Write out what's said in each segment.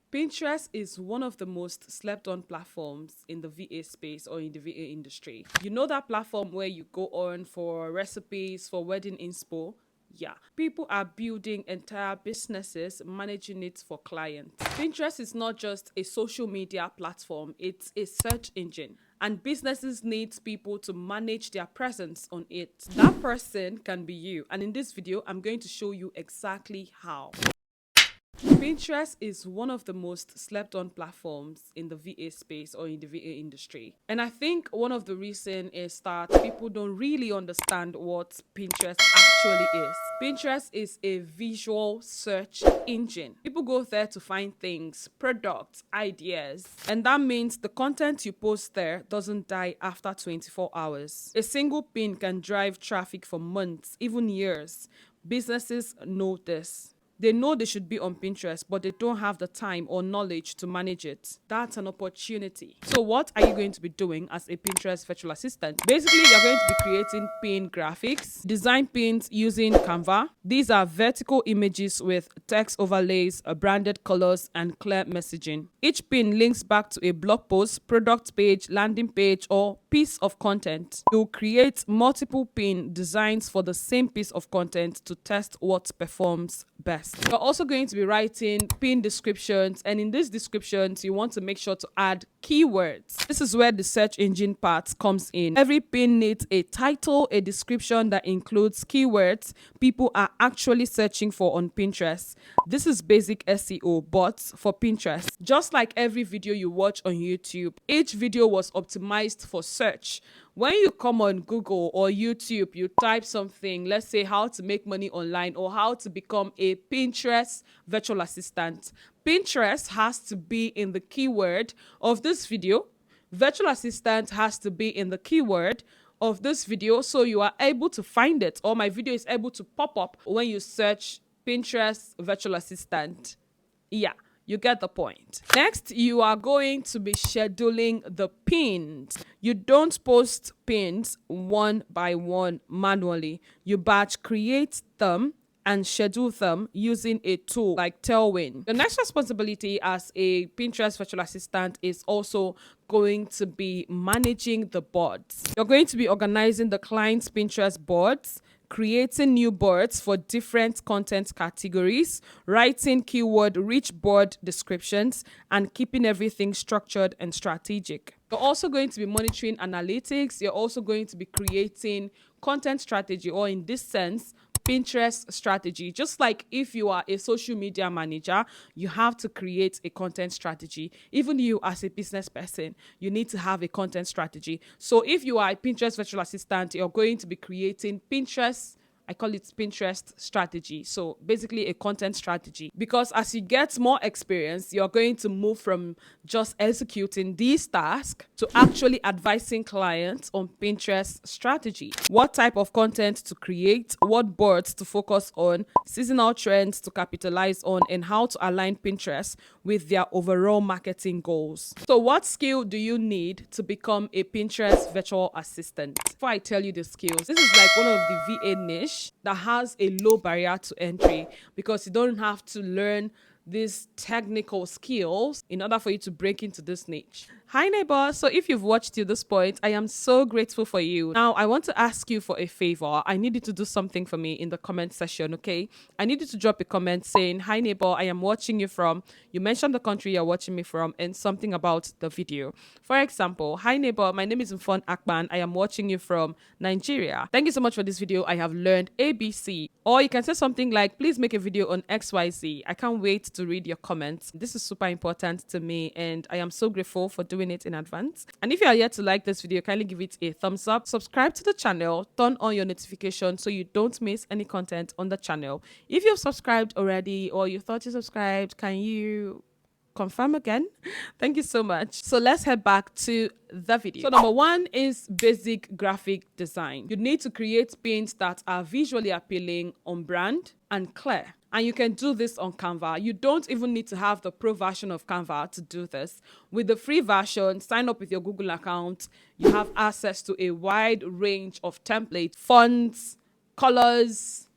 Pinterest is one of the most slept on platforms in the VA space or in the VA industry. You know that platform where you go on for recipes, for wedding inspo? Yeah, people are building entire businesses managing it for clients. Pinterest is not just a social media platform, it's a search engine. And businesses need people to manage their presence on it. That person can be you. And in this video, I'm going to show you exactly how. Pinterest is one of the most slept on platforms in the VA space or in the VA industry. And I think one of the reasons is that people don't really understand what Pinterest actually is. Pinterest is a visual search engine. People go there to find things, products, ideas. And that means the content you post there doesn't die after 24 hours. A single pin can drive traffic for months, even years. Businesses know this. They know they should be on Pinterest, but they don't have the time or knowledge to manage it. That's an opportunity. So what are you going to be doing as a Pinterest virtual assistant? Basically, you're going to be creating pin graphics, design pins using Canva. These are vertical images with text overlays, branded colors, and clear messaging. Each pin links back to a blog post, product page, landing page, or piece of content. You'll create multiple pin designs for the same piece of content to test what performs best. You're also going to be writing pin descriptions, and in these descriptions you want to make sure to add keywords. This is where the search engine part comes in. Every pin needs a title, a description that includes keywords people are actually searching for on Pinterest. This is basic SEO, but for Pinterest. Just like every video you watch on YouTube, each video was optimized for search. When you come on Google or YouTube, you type something, let's say how to make money online or how to become a Pinterest virtual assistant. Pinterest has to be in the keyword of this video. Virtual assistant has to be in the keyword of this video, so you are able to find it, or my video is able to pop up when you search Pinterest virtual assistant. Yeah. You get the point. Next, you are going to be scheduling the pins. You don't post pins one by one manually. You batch create them and schedule them using a tool like Tailwind. The next responsibility as a Pinterest virtual assistant is also going to be managing the boards. You're going to be organizing the client's Pinterest boards, creating new boards for different content categories, writing keyword-rich board descriptions, and keeping everything structured and strategic. You're also going to be monitoring analytics. You're also going to be creating content strategy, or in this sense, Pinterest strategy. Just like if you are a social media manager, you have to create a content strategy. Even you as a business person, you need to have a content strategy. So if you are a Pinterest virtual assistant, you're going to be creating Pinterest, I call it Pinterest strategy. So basically a content strategy, because as you get more experience, you're going to move from just executing these tasks to actually advising clients on Pinterest strategy. What type of content to create, what boards to focus on, seasonal trends to capitalize on, and how to align Pinterest with their overall marketing goals. So what skill do you need to become a Pinterest virtual assistant? Before I tell you the skills, this is like one of the VA niche that has a low barrier to entry, because you don't have to learn these technical skills in order for you to break into this niche. Hi neighbor, so if you've watched to this point, I am so grateful for you. Now I want to ask you for a favor. I need you to do something for me in the comment section, okay? I need you to drop a comment saying, hi neighbor, I am watching you from, you mentioned the country you're watching me from and something about the video. For example, hi neighbor, my name is Mfon Akban, I am watching you from Nigeria. Thank you so much for this video. I have learned ABC. Or you can say something like, please make a video on XYZ. I can't wait to read your comments. This is super important to me and I am so grateful for doing it in advance. And if you are yet to like this video, kindly give it a thumbs up, subscribe to the channel, turn on your notifications so you don't miss any content on the channel. If you've subscribed already or you thought you subscribed, can you confirm again? Thank you so much. So let's head back to the video. So number one is basic graphic design. You need to create pins that are visually appealing, on brand, and clear. And you can do this on Canva. You don't even need to have the pro version of Canva to do this. With the free version, sign up with your Google account. You have access to a wide range of templates, fonts, colors,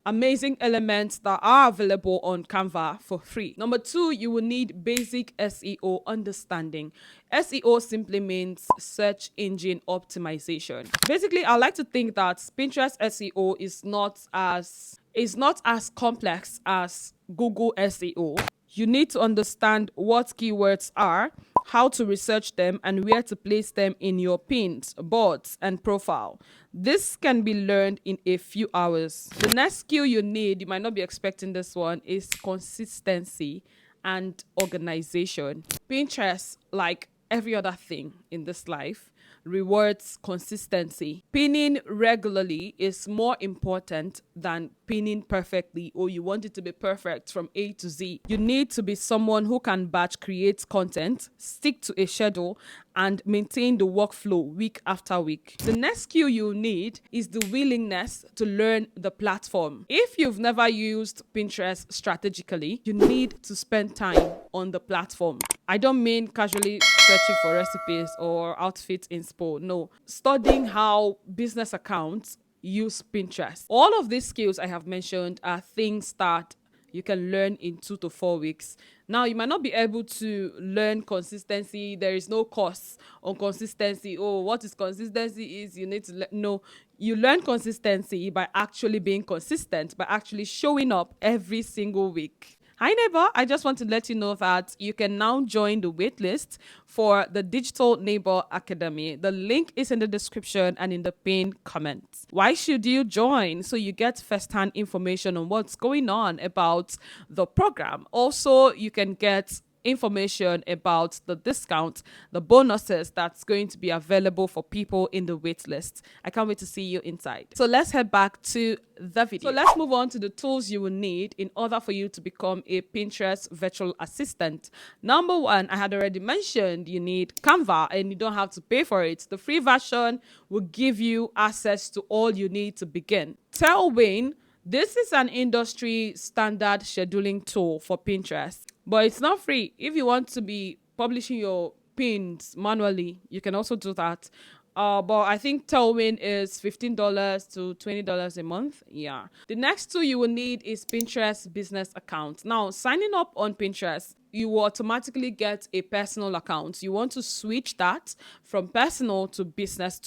amazing elements that are available on Canva for free. Number two, you will need basic SEO understanding. SEO simply means search engine optimization. Basically, I like to think that Pinterest SEO is not as complex as Google SEO. You need to understand what keywords are, how to research them, and where to place them in your pins, boards, and profile. This can be learned in a few hours. The next skill you need, you might not be expecting this one, is consistency and organization. Pinterest, like every other thing in this life, rewards consistency. Pinning regularly is more important than pinning perfectly, or you want it to be perfect from A to Z. You need to be someone who can batch create content, stick to a schedule, and maintain the workflow week after week. The next skill you need is the willingness to learn the platform. If you've never used Pinterest strategically, you need to spend time on the platform. I don't mean casually searching for recipes or outfit inspo. No, studying how business accounts use Pinterest. All of these skills I have mentioned are things that you can learn in 2 to 4 weeks. Now, you might not be able to learn consistency. There is no course on consistency. Oh, what is consistency is you need to no. You learn consistency by actually being consistent, by actually showing up every single week. Hi neighbor, I just want to let you know that you can now join the waitlist for the Digital Neighbor Academy. The link is in the description and in the pinned comments. Why should you join? So you get first-hand information on what's going on about the program. Also, you can get information about the discount, the bonuses that's going to be available for people in the wait list. I can't wait to see you inside. So let's head back to the video. So let's move on to the tools you will need in order for you to become a Pinterest virtual assistant. Number one, I had already mentioned you need Canva, and you don't have to pay for it. The free version will give you access to all you need to begin. Tailwind, this is an industry standard scheduling tool for Pinterest, but it's not free. If you want to be publishing your pins manually, you can also do that. But I think Tailwind is $15 to $20 a month. Yeah. The next tool you will need is Pinterest business account. Now, signing up on Pinterest, you will automatically get a personal account. You want to switch that from personal to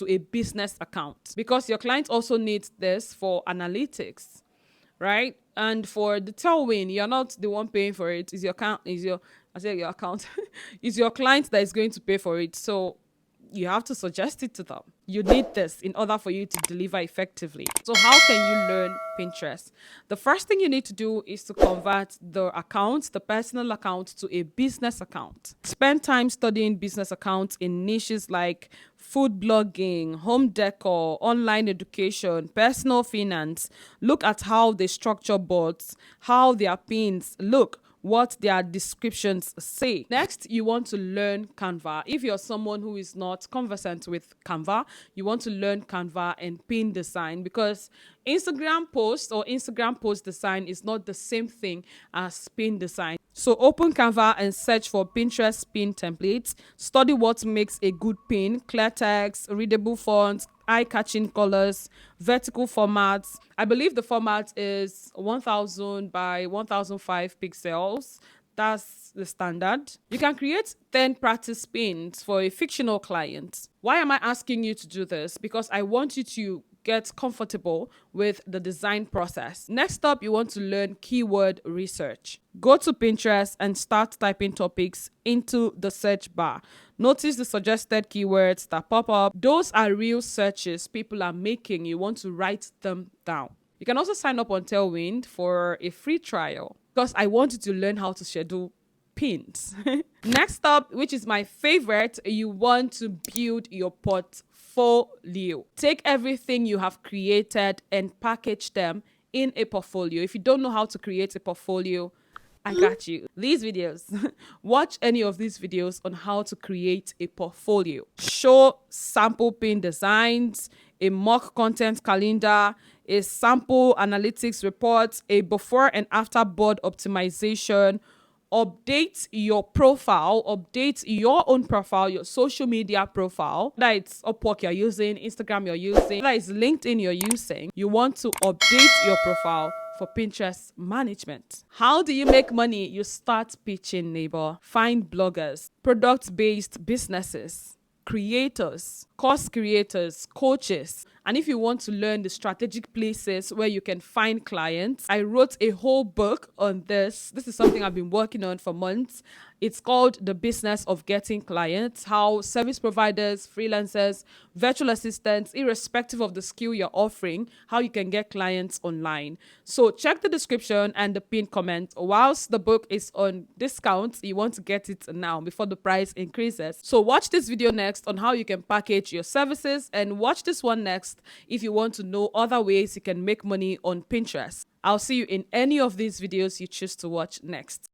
a business account, because your client also needs this for analytics, right? And for the Tailwind, you're not the one paying for it. It's your account, your account. It's your client that is going to pay for it. So you have to suggest it to them. You need this in order for you to deliver effectively. So how can you learn Pinterest? The first thing you need to do is to convert the personal account, to a business account. Spend time studying business accounts in niches like food blogging, home decor, online education, personal finance. Look at how they structure boards, how their pins look, what their descriptions say. Next, you want to learn Canva. If you're someone who is not conversant with Canva, you want to learn Canva and pin design, because Instagram post design is not the same thing as pin design. So open Canva and search for Pinterest pin templates. Study what makes a good pin: clear text, readable fonts, eye-catching colors, vertical formats. I believe the format is 1000 by 1005 pixels. That's the standard. You can create 10 practice pins for a fictional client. Why am I asking you to do this? Because I want you to get comfortable with the design process. Next up, you want to learn keyword research. Go to Pinterest and start typing topics into the search bar. Notice the suggested keywords that pop up. Those are real searches people are making. You want to write them down. You can also sign up on Tailwind for a free trial, because I want you to learn how to schedule pins. Next up, which is my favorite, you want to build your portfolio. Take everything you have created and package them in a portfolio. If you don't know how to create a portfolio, I got you. These videos, watch any of these videos on how to create a portfolio. Show sample pin designs, a mock content calendar, a sample analytics report, a before and after board optimization. Update your profile, update your own profile, your social media profile. Whether it's Upwork you're using, Instagram you're using, whether it's LinkedIn you're using, you want to update your profile for Pinterest management. How do you make money? You start pitching, neighbor. Find bloggers, product-based businesses, creators, course creators, coaches. And if you want to learn the strategic places where you can find clients, I wrote a whole book on this. This is something I've been working on for months. It's called The Business of Getting Clients, how service providers, freelancers, virtual assistants, irrespective of the skill you're offering, how you can get clients online. So check the description and the pinned comment. Whilst the book is on discount, you want to get it now before the price increases. So watch this video next on how you can package your services, and watch this one next if you want to know other ways you can make money on Pinterest. I'll see you in any of these videos you choose to watch next.